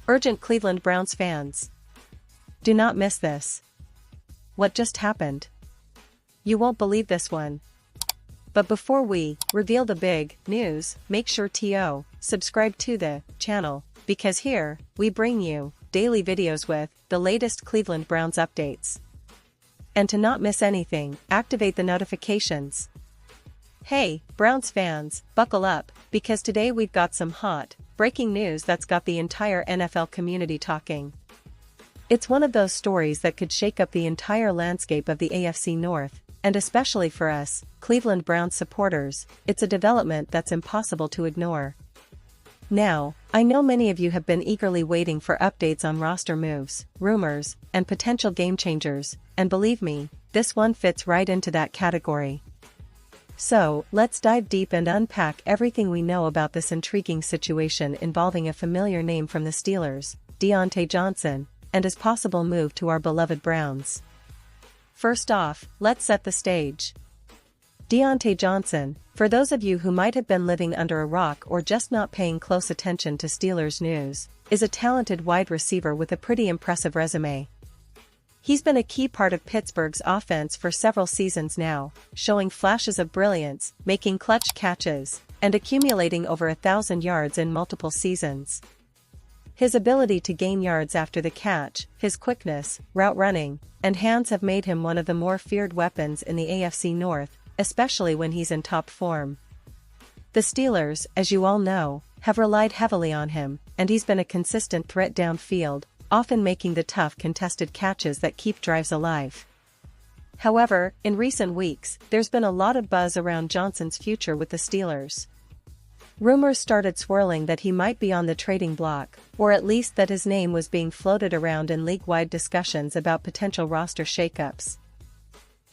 Urgent Cleveland Browns fans. Do not miss this. What just happened? You won't believe this one. But before we reveal the big news, make sure to subscribe to the channel, because here, we bring you daily videos with the latest Cleveland Browns updates. And to not miss anything, activate the notifications. Hey, Browns fans, buckle up, because today we've got some hot, breaking news that's got the entire NFL community talking. It's one of those stories that could shake up the entire landscape of the AFC North, and especially for us, Cleveland Browns supporters, it's a development that's impossible to ignore. Now, I know many of you have been eagerly waiting for updates on roster moves, rumors, and potential game changers, and believe me, this one fits right into that category. So, let's dive deep and unpack everything we know about this intriguing situation involving a familiar name from the Steelers, Diontae Johnson, and his possible move to our beloved Browns. First off, let's set the stage. Diontae Johnson, for those of you who might have been living under a rock or just not paying close attention to Steelers news, is a talented wide receiver with a pretty impressive resume. He's been a key part of Pittsburgh's offense for several seasons now, showing flashes of brilliance, making clutch catches, and accumulating over 1,000 yards in multiple seasons. His ability to gain yards after the catch, his quickness, route running, and hands have made him one of the more feared weapons in the AFC North, especially when he's in top form. The Steelers, as you all know, have relied heavily on him, and he's been a consistent threat downfield, often making the tough contested catches that keep drives alive. However, in recent weeks, there's been a lot of buzz around Johnson's future with the Steelers. Rumors started swirling that he might be on the trading block, or at least that his name was being floated around in league-wide discussions about potential roster shakeups.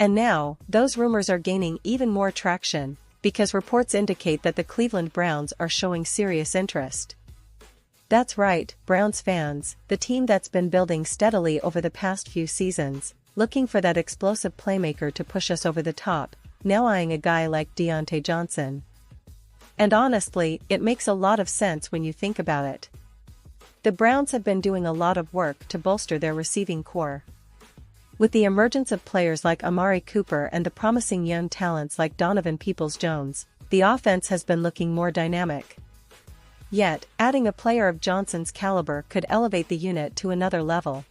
And now, those rumors are gaining even more traction, because reports indicate that the Cleveland Browns are showing serious interest. That's right, Browns fans, the team that's been building steadily over the past few seasons, looking for that explosive playmaker to push us over the top, now eyeing a guy like Diontae Johnson. And honestly, it makes a lot of sense when you think about it. The Browns have been doing a lot of work to bolster their receiving core. With the emergence of players like Amari Cooper and the promising young talents like Donovan Peoples-Jones, the offense has been looking more dynamic. Yet, adding a player of Johnson's caliber could elevate the unit to another level.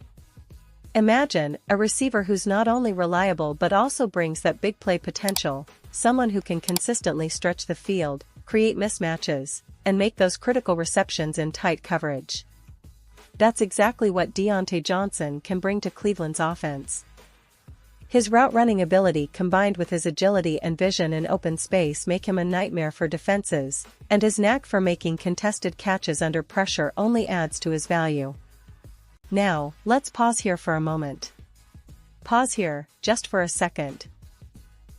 Imagine a receiver who's not only reliable but also brings that big play potential, someone who can consistently stretch the field, create mismatches, and make those critical receptions in tight coverage. That's exactly what Diontae Johnson can bring to Cleveland's offense. His route-running ability combined with his agility and vision in open space make him a nightmare for defenses, and his knack for making contested catches under pressure only adds to his value. Now, let's pause here for a moment. Pause here, just for a second.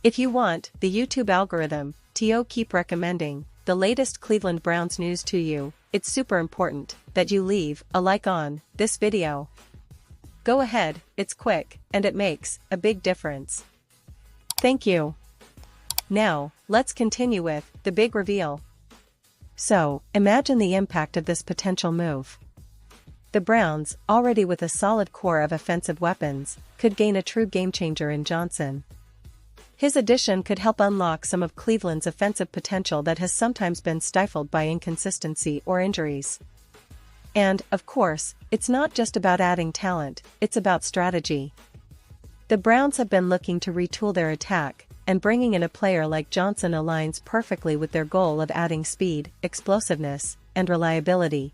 If you want the YouTube algorithm to keep recommending the latest Cleveland Browns news to you, it's super important that you leave a like on this video. Go ahead, it's quick, and it makes a big difference. Thank you. Now, let's continue with the big reveal. So, imagine the impact of this potential move. The Browns, already with a solid core of offensive weapons, could gain a true game-changer in Johnson. His addition could help unlock some of Cleveland's offensive potential that has sometimes been stifled by inconsistency or injuries. And, of course, it's not just about adding talent, it's about strategy. The Browns have been looking to retool their attack, and bringing in a player like Johnson aligns perfectly with their goal of adding speed, explosiveness, and reliability.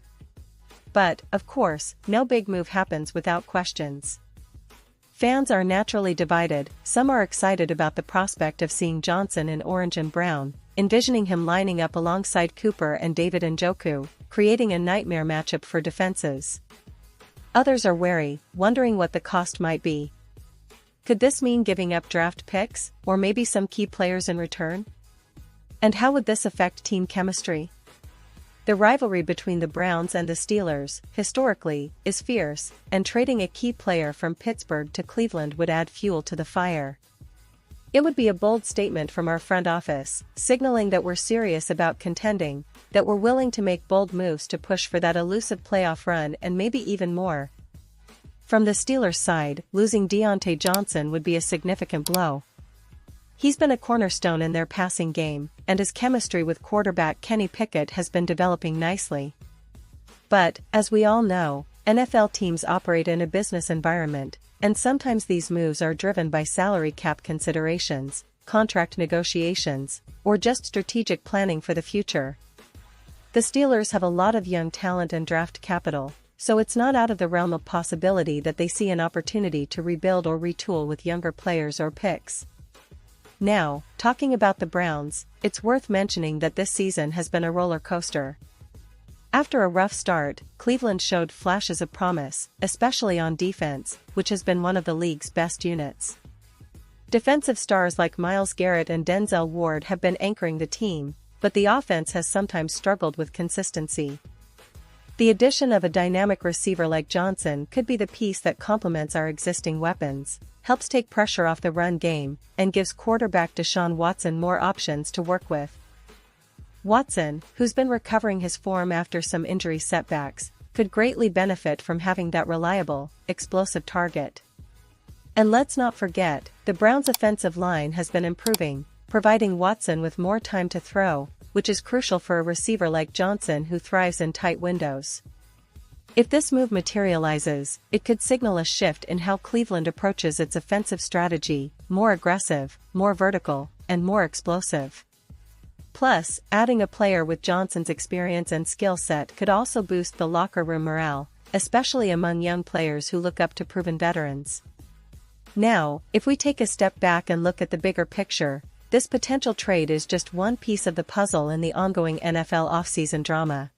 But, of course, no big move happens without questions. Fans are naturally divided. Some are excited about the prospect of seeing Johnson in orange and brown, envisioning him lining up alongside Cooper and David Njoku, creating a nightmare matchup for defenses. Others are wary, wondering what the cost might be. Could this mean giving up draft picks, or maybe some key players in return? And how would this affect team chemistry? The rivalry between the Browns and the Steelers, historically, is fierce, and trading a key player from Pittsburgh to Cleveland would add fuel to the fire. It would be a bold statement from our front office, signaling that we're serious about contending, that we're willing to make bold moves to push for that elusive playoff run and maybe even more. From the Steelers' side, losing Diontae Johnson would be a significant blow. He's been a cornerstone in their passing game, and his chemistry with quarterback Kenny Pickett has been developing nicely. But, as we all know, NFL teams operate in a business environment, and sometimes these moves are driven by salary cap considerations, contract negotiations, or just strategic planning for the future. The Steelers have a lot of young talent and draft capital, so it's not out of the realm of possibility that they see an opportunity to rebuild or retool with younger players or picks. Now, talking about the Browns, it's worth mentioning that this season has been a roller coaster. After a rough start, Cleveland showed flashes of promise, especially on defense, which has been one of the league's best units. Defensive stars like Myles Garrett and Denzel Ward have been anchoring the team, but the offense has sometimes struggled with consistency. The addition of a dynamic receiver like Johnson could be the piece that complements our existing weapons, helps take pressure off the run game, and gives quarterback Deshaun Watson more options to work with. Watson, who's been recovering his form after some injury setbacks, could greatly benefit from having that reliable, explosive target. And let's not forget, the Browns' offensive line has been improving, providing Watson with more time to throw, which is crucial for a receiver like Johnson who thrives in tight windows. If this move materializes, it could signal a shift in how Cleveland approaches its offensive strategy, more aggressive, more vertical, and more explosive. Plus, adding a player with Johnson's experience and skill set could also boost the locker room morale, especially among young players who look up to proven veterans. Now, if we take a step back and look at the bigger picture, this potential trade is just one piece of the puzzle in the ongoing NFL offseason drama.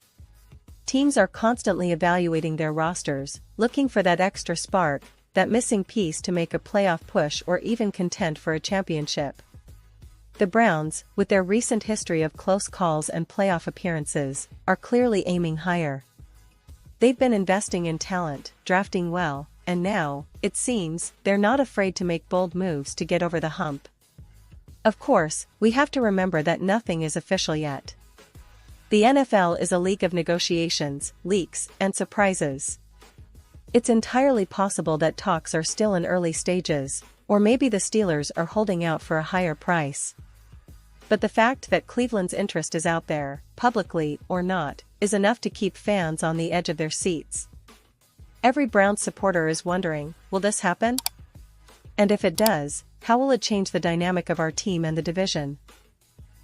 Teams are constantly evaluating their rosters, looking for that extra spark, that missing piece to make a playoff push or even contend for a championship. The Browns, with their recent history of close calls and playoff appearances, are clearly aiming higher. They've been investing in talent, drafting well, and now, it seems, they're not afraid to make bold moves to get over the hump. Of course, we have to remember that nothing is official yet. The NFL is a league of negotiations, leaks, and surprises. It's entirely possible that talks are still in early stages, or maybe the Steelers are holding out for a higher price. But the fact that Cleveland's interest is out there, publicly or not, is enough to keep fans on the edge of their seats. Every Browns supporter is wondering, will this happen? And if it does, how will it change the dynamic of our team and the division?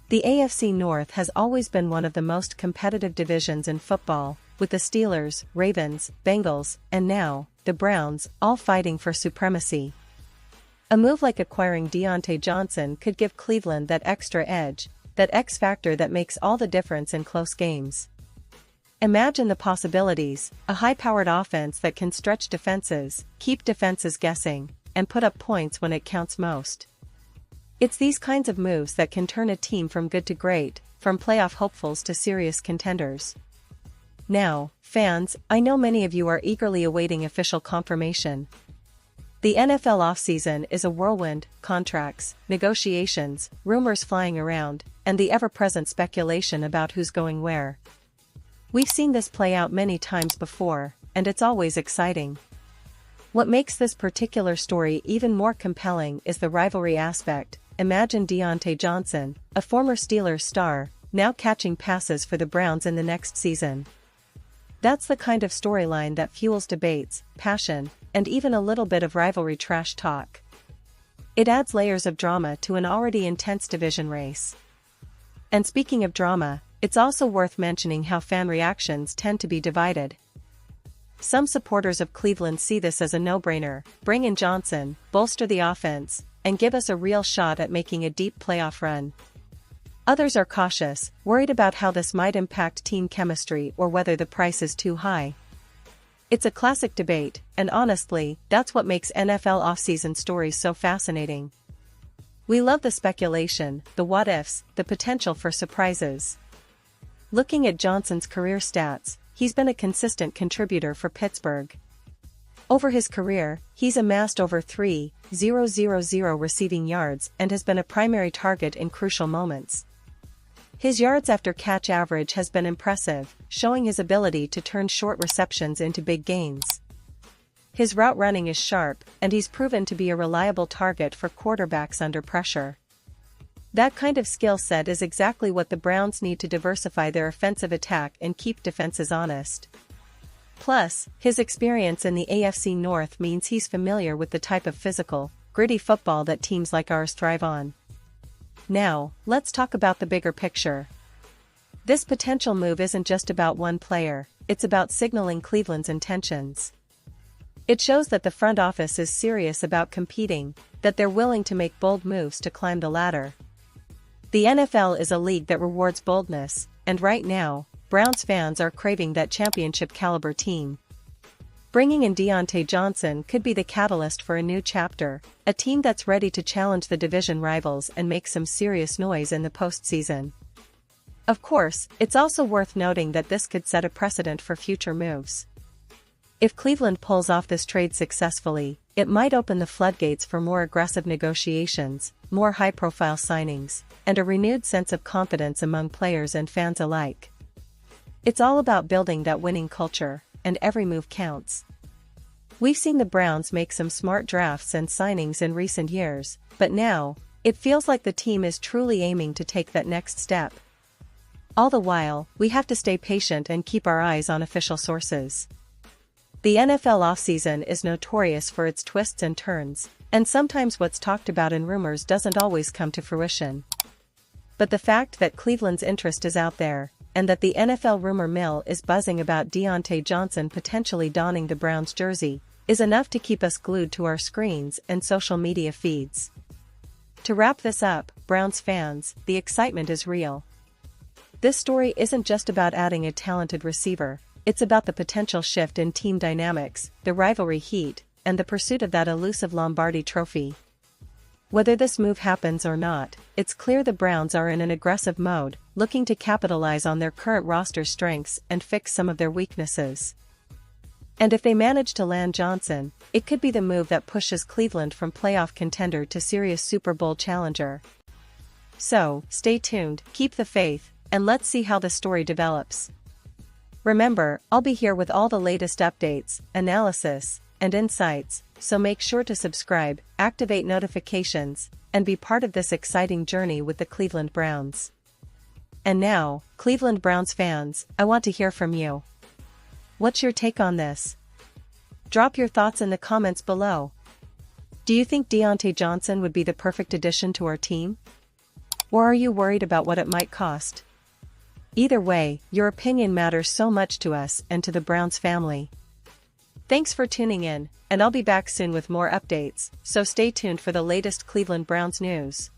The AFC North has always been one of the most competitive divisions in football, with the Steelers, Ravens, Bengals, and now, the Browns, all fighting for supremacy. A move like acquiring Diontae Johnson could give Cleveland that extra edge, that X factor that makes all the difference in close games. Imagine the possibilities, a high-powered offense that can stretch defenses, keep defenses guessing, and put up points when it counts most. It's these kinds of moves that can turn a team from good to great, from playoff hopefuls to serious contenders. Now, fans, I know many of you are eagerly awaiting official confirmation. The NFL offseason is a whirlwind, contracts, negotiations, rumors flying around, and the ever-present speculation about who's going where. We've seen this play out many times before, and it's always exciting. What makes this particular story even more compelling is the rivalry aspect. Imagine Diontae Johnson, a former Steelers star, now catching passes for the Browns in the next season. That's the kind of storyline that fuels debates, passion, and even a little bit of rivalry trash talk. It adds layers of drama to an already intense division race. And speaking of drama, it's also worth mentioning how fan reactions tend to be divided. Some supporters of Cleveland see this as a no-brainer: bring in Johnson, bolster the offense, and give us a real shot at making a deep playoff run. Others are cautious, worried about how this might impact team chemistry or whether the price is too high. It's a classic debate, and honestly, that's what makes NFL offseason stories so fascinating. We love the speculation, the what-ifs, the potential for surprises. Looking at Johnson's career stats, he's been a consistent contributor for Pittsburgh. Over his career, he's amassed over 3,000 receiving yards and has been a primary target in crucial moments. His yards after catch average has been impressive, showing his ability to turn short receptions into big gains. His route running is sharp, and he's proven to be a reliable target for quarterbacks under pressure. That kind of skill set is exactly what the Browns need to diversify their offensive attack and keep defenses honest. Plus, his experience in the AFC North means he's familiar with the type of physical, gritty football that teams like ours thrive on. Now, let's talk about the bigger picture. This potential move isn't just about one player, it's about signaling Cleveland's intentions. It shows that the front office is serious about competing, that they're willing to make bold moves to climb the ladder. The NFL is a league that rewards boldness, and right now, Browns fans are craving that championship-caliber team. Bringing in Diontae Johnson could be the catalyst for a new chapter, a team that's ready to challenge the division rivals and make some serious noise in the postseason. Of course, it's also worth noting that this could set a precedent for future moves. If Cleveland pulls off this trade successfully, it might open the floodgates for more aggressive negotiations, more high-profile signings, and a renewed sense of confidence among players and fans alike. It's all about building that winning culture, and every move counts. We've seen the Browns make some smart drafts and signings in recent years, but now, it feels like the team is truly aiming to take that next step. All the while, we have to stay patient and keep our eyes on official sources. The NFL offseason is notorious for its twists and turns, and sometimes what's talked about in rumors doesn't always come to fruition. But the fact that Cleveland's interest is out there, and that the NFL rumor mill is buzzing about Diontae Johnson potentially donning the Browns jersey, is enough to keep us glued to our screens and social media feeds. To wrap this up, Browns fans, the excitement is real. This story isn't just about adding a talented receiver, it's about the potential shift in team dynamics, the rivalry heat, and the pursuit of that elusive Lombardi trophy. Whether this move happens or not, it's clear the Browns are in an aggressive mode, looking to capitalize on their current roster strengths and fix some of their weaknesses. And if they manage to land Johnson, it could be the move that pushes Cleveland from playoff contender to serious Super Bowl challenger. So, stay tuned, keep the faith, and let's see how the story develops. Remember, I'll be here with all the latest updates, analysis, and insights, so make sure to subscribe, activate notifications, and be part of this exciting journey with the Cleveland Browns. And now, Cleveland Browns fans, I want to hear from you. What's your take on this? Drop your thoughts in the comments below. Do you think Diontae Johnson would be the perfect addition to our team? Or are you worried about what it might cost? Either way, your opinion matters so much to us and to the Browns family. Thanks for tuning in, and I'll be back soon with more updates, so stay tuned for the latest Cleveland Browns news.